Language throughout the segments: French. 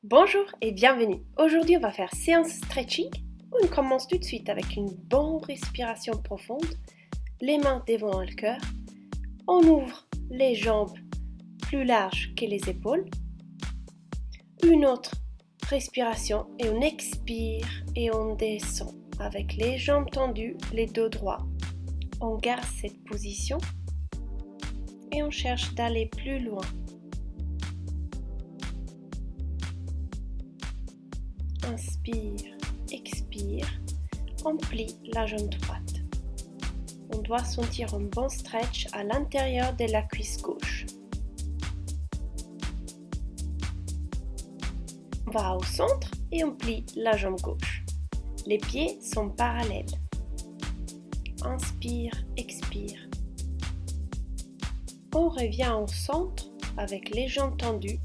Bonjour et bienvenue. Aujourd'hui, on va faire séance stretching. On commence tout de suite avec une bonne respiration profonde, les mains devant le cœur. On ouvre les jambes plus larges que les épaules. Une autre respiration et on expire et on descend avec les jambes tendues, les dos droits. On garde cette position et on cherche d'aller plus loin. Inspire, expire, on plie la jambe droite. On doit sentir un bon stretch à l'intérieur de la cuisse gauche. On va au centre et on plie la jambe gauche. Les pieds sont parallèles. Inspire, expire. On revient au centre avec les jambes tendues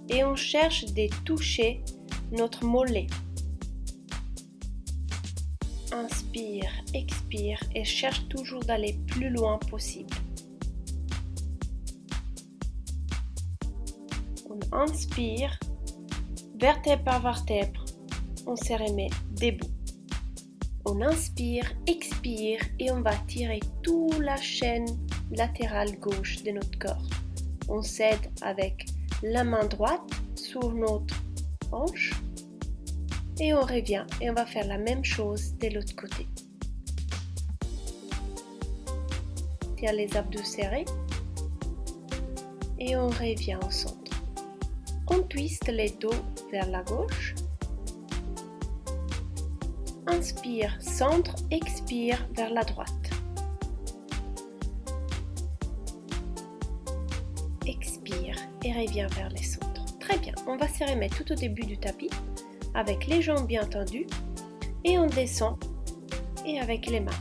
et on cherche de toucher notre mollet. Inspire, expire et cherche toujours d'aller plus loin possible. On inspire, vertèbre par vertèbre, on se remet debout. On inspire, expire et on va tirer toute la chaîne latérale gauche de notre corps. On s'aide avec la main droite sur notre hanche et on revient et on va faire la même chose de l'autre côté. Tire les abdos serrés et on revient au centre. On twiste les dos vers la gauche. Inspire, centre, expire vers la droite. Expire et revient vers les centres. Très bien, on va se remettre tout au début du tapis avec les jambes bien tendues et on descend et avec les mains,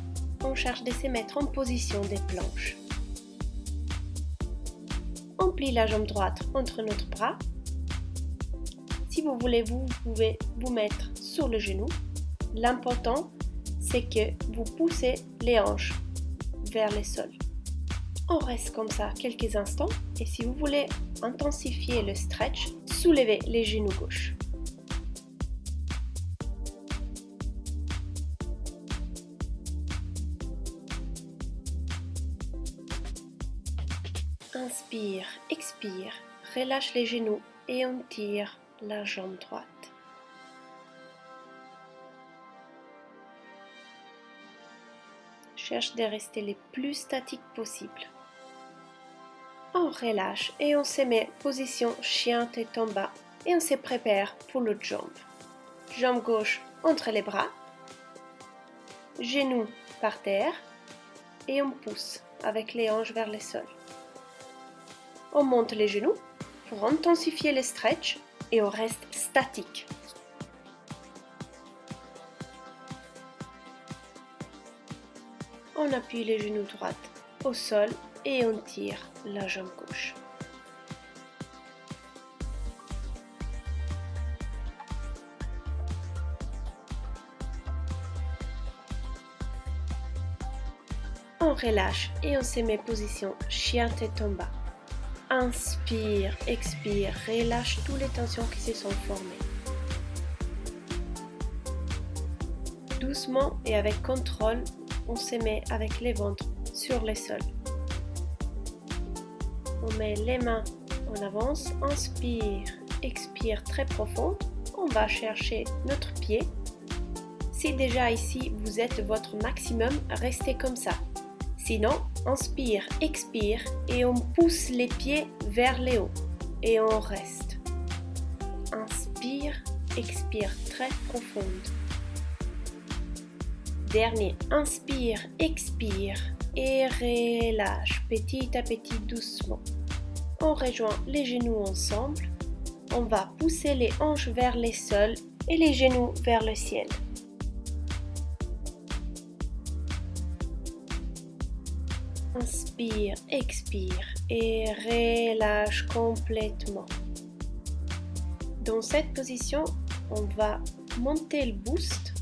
on cherche de se mettre en position des planches. On plie la jambe droite entre notre bras. Si vous voulez, vous pouvez vous mettre sur le genou. L'important, c'est que vous poussez les hanches vers le sol. On reste comme ça quelques instants et si vous voulez intensifier le stretch, soulevez les genoux gauche. Inspire, expire, relâche les genoux et on tire la jambe droite. Cherche de rester le plus statique possible. On relâche et on se met position chien tête en bas et on se prépare pour l'autre jambe. Jambe gauche entre les bras, genoux par terre et on pousse avec les hanches vers le sol. On monte les genoux pour intensifier le stretch et on reste statique. On appuie les genoux droits au sol et on tire la jambe gauche. On relâche et on se met position chien tête en bas. Inspire, expire, relâche toutes les tensions qui se sont formées. Doucement et avec contrôle, on se met avec les ventres sur le sol. On met les mains en avance, inspire, expire très profond. On va chercher notre pied. Si déjà ici vous êtes votre maximum, restez comme ça. Sinon, inspire, expire et on pousse les pieds vers le haut et on reste. Inspire, expire très profonde. Dernier, inspire, expire et relâche petit à petit doucement. On rejoint les genoux ensemble. On va pousser les hanches vers le sol et les genoux vers le ciel. Inspire, expire et relâche complètement. Dans cette position, on va monter le buste.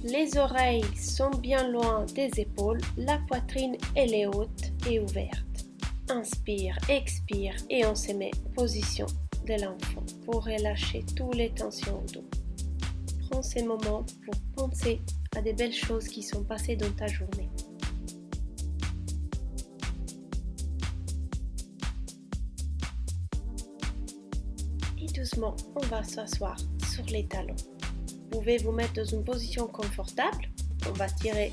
Les oreilles sont bien loin des épaules, la poitrine elle est haute et ouverte. Inspire, expire et on se met position de l'enfant. pour relâcher toutes les tensions au dos. Prends ces moments pour penser à des belles choses qui sont passées dans ta journée. Et doucement, on va s'asseoir sur les talons. Vous pouvez vous mettre dans une position confortable. On va tirer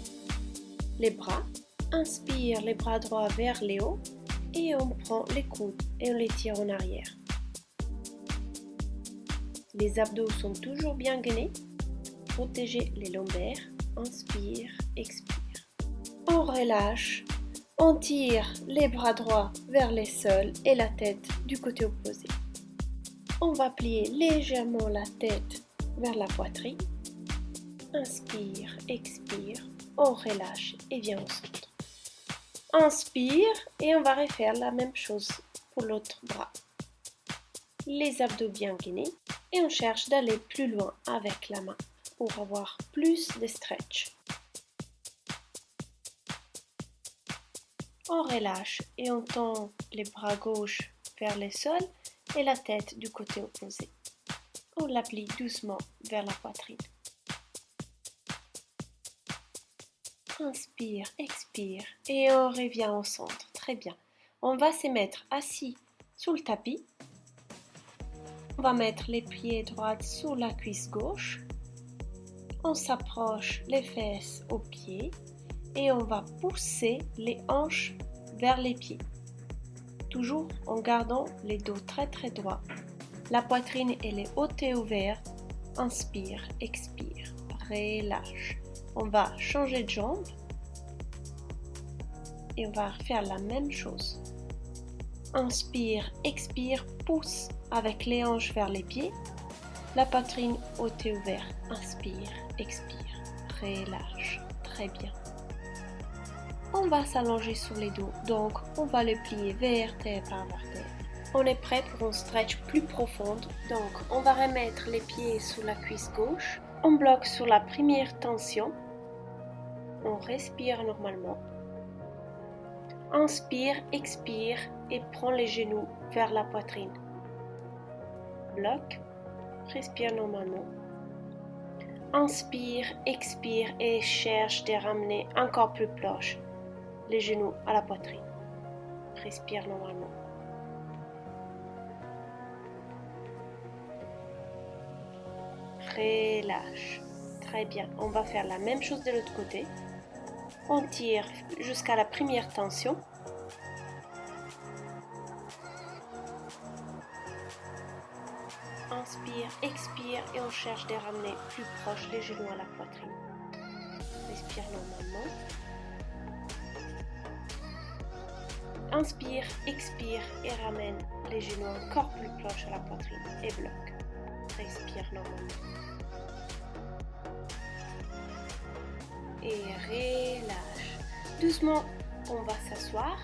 les bras. Inspire les bras droits vers le haut et on prend les coudes et on les tire en arrière. Les abdos sont toujours bien gainés. Protégez les lombaires. Inspire, expire. On relâche. On tire les bras droits vers les sols et la tête du côté opposé. On va plier légèrement la tête vers la poitrine. Inspire, expire. On relâche et vient au centre. Inspire et on va refaire la même chose pour l'autre bras. Les abdos bien gainés et on cherche d'aller plus loin avec la main pour avoir plus de stretch. On relâche et on tend les bras gauche vers le sol et la tête du côté opposé. On la plie doucement vers la poitrine. Inspire, expire et on revient au centre. Très bien. On va se mettre assis sur le tapis. On va mettre les pieds droits sur la cuisse gauche. On s'approche les fesses aux pieds et on va pousser les hanches vers les pieds. Toujours en gardant les dos très très droits. La poitrine elle est haute et ouverte. Inspire, expire, relâche. On va changer de jambe et on va faire la même chose. Inspire, expire, pousse avec les hanches vers les pieds. La poitrine haute et ouverte. Inspire, expire, relâche. Très bien. On va s'allonger sur les dos, donc on va les plier vertèbre par vertèbre. On est prêt pour un stretch plus profond, donc on va remettre les pieds sous la cuisse gauche. On bloque sur la première tension. On respire normalement. Inspire, expire et prends les genoux vers la poitrine. Bloque, respire normalement. Inspire, expire et cherche de ramener encore plus proche les genoux à la poitrine. Respire normalement. Relâche. Très bien. On va faire la même chose de l'autre côté. On tire jusqu'à la première tension. Inspire, expire et on cherche de ramener plus proche les genoux à la poitrine. Respire normalement. Inspire, expire et ramène les genoux encore plus proches à la poitrine et bloque. Respire normalement. Et relâche. Doucement, on va s'asseoir.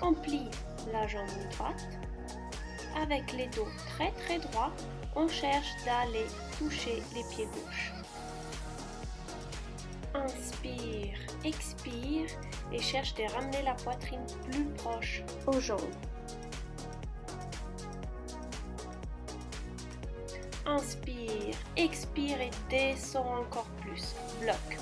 On plie la jambe droite. Avec les dos très très droits, on cherche d'aller toucher les pieds gauches. Inspire, expire et cherche de ramener la poitrine plus proche aux jambes. Inspire, expire et descends encore plus. Bloque.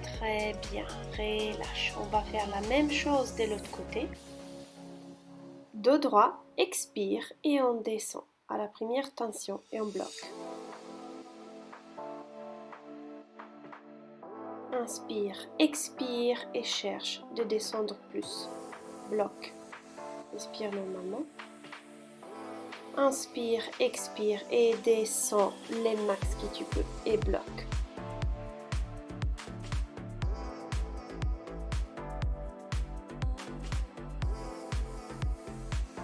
Très bien, relâche. On va faire la même chose de l'autre côté. Dos droit, expire et on descend à la première tension et on bloque. Inspire, expire et cherche de descendre plus. Bloque. Respire normalement. Inspire, expire et descends les max que tu peux et bloque.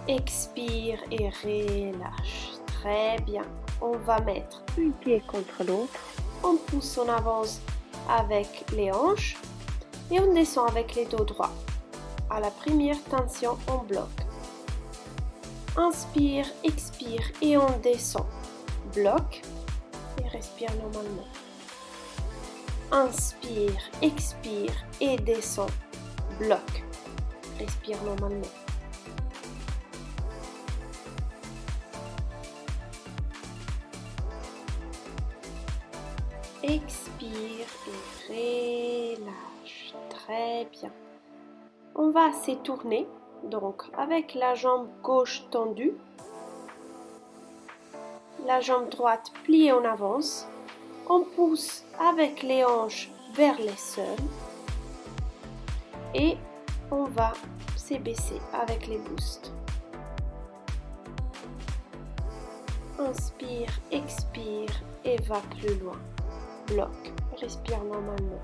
Expire et relâche. Très bien. On va mettre un pied contre l'autre. On pousse en avance avec les hanches et on descend avec les dos droits. À la première tension, on bloque. Inspire, expire et on descend. bloque et respire normalement. Inspire, expire et descend, bloque, respire normalement. Expire et relâche, très bien. On va s'étourner, donc avec la jambe gauche tendue, la jambe droite pliée en avance. On pousse avec les hanches vers les sols et on va s'abaisser avec les boosts. Inspire, expire et va plus loin. Bloque, respire normalement.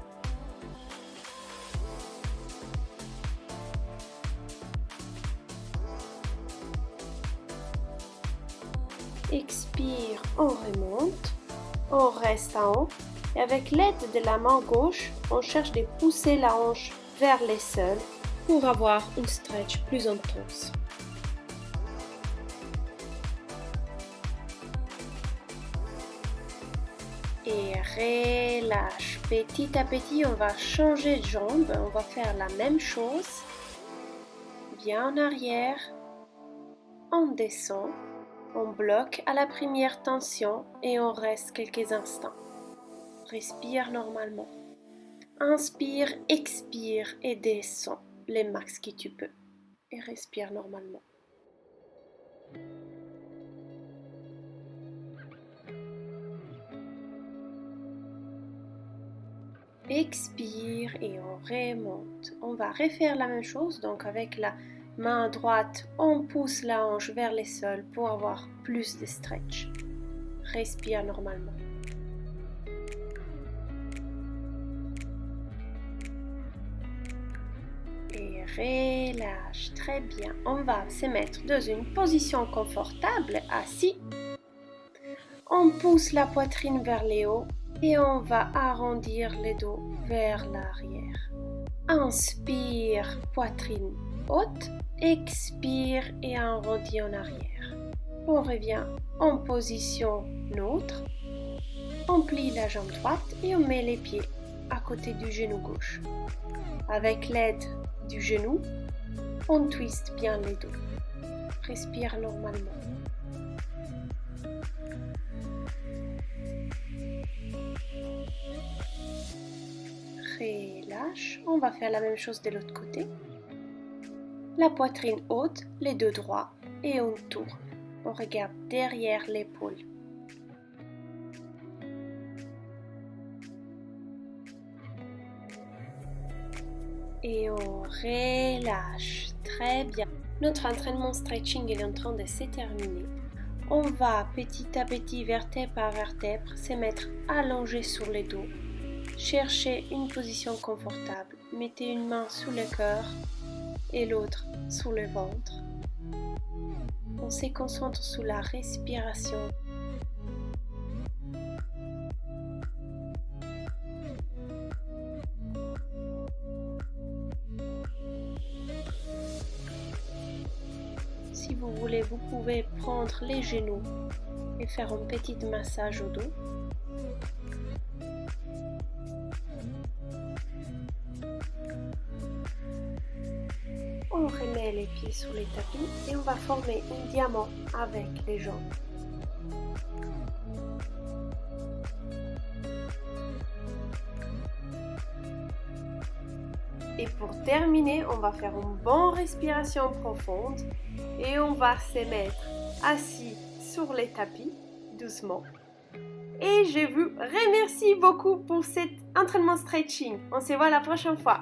Expire, on remonte, on reste en haut et avec l'aide de la main gauche, on cherche de pousser la hanche vers les sols pour avoir une stretch plus intense. Et relâche. Petit à petit, on va changer de jambe. On va faire la même chose. Bien en arrière. On descend. On bloque à la première tension et on reste quelques instants. Respire normalement. Inspire, expire et descends les max que tu peux. Et respire normalement. Expire et on remonte. On va refaire la même chose, donc avec la main droite, on pousse la hanche vers les sols pour avoir plus de stretch. Respire normalement. Et relâche, très bien. On va se mettre dans une position confortable, assis. On pousse la poitrine vers les hauts. Et on va arrondir le dos vers l'arrière. Inspire, poitrine haute. Expire et arrondis en arrière. On revient en position neutre. On plie la jambe droite et on met les pieds à côté du genou gauche. Avec l'aide du genou, on twiste bien les dos. Respire normalement. Relâche. On va faire la même chose de l'autre côté. La poitrine haute, les deux droits et on tourne. On regarde derrière l'épaule. Et on relâche. Très bien. Notre entraînement stretching est en train de se terminer. On va petit à petit, vertèbre par vertèbre, se mettre allongé sur le dos. Cherchez une position confortable. Mettez une main sous le cœur et l'autre sous le ventre. On se concentre sur la respiration. Si vous voulez, vous pouvez prendre les genoux et faire un petit massage au dos. On remet les pieds sur les tapis et on va former un diamant avec les jambes. Et pour terminer, on va faire une bonne respiration profonde et on va se mettre assis sur les tapis, doucement. Et je vous remercie beaucoup pour cet entraînement stretching. On se voit la prochaine fois.